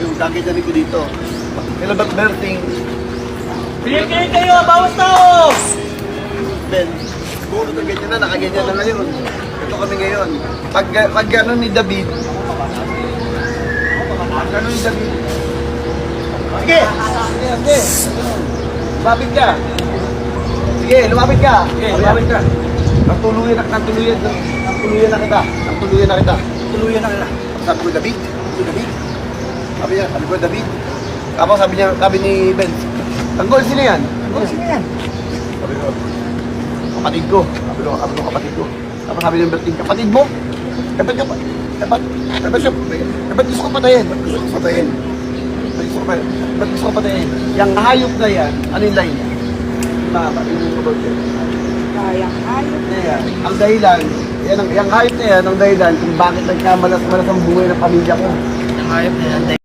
yung kaganyanin ko dito. Kailan ba't Berting? Pinigil kayo, bawas tao! Ben, siguro na ganyan na, nakaganyan na ngayon. Ito kami ngayon. Pag gano'n ni David, Sige! Sige! Lumapit ka! Sige, lumapit ka! Sige, lumapit ka! Nagtuluyan na kita. Tuluyan na kita. Sabi ko, David. Sabi ko, David. Tapos sabi ni Ben, tanggol sila yan. Sabi ko, kapatid ko. Kapatid ko. Tapos sabi ni Berting, kapatid mo? Ba't gusto ko patayin? Ba't gusto ko patayin? Yung hayop na yan, ano yung line? Kayang hayop. Ang dahilan, yung hayop na yan, ang dahilan kung bakit nagkamalas-malas ang buhay ng pamilya ko. Ang hayop na yan.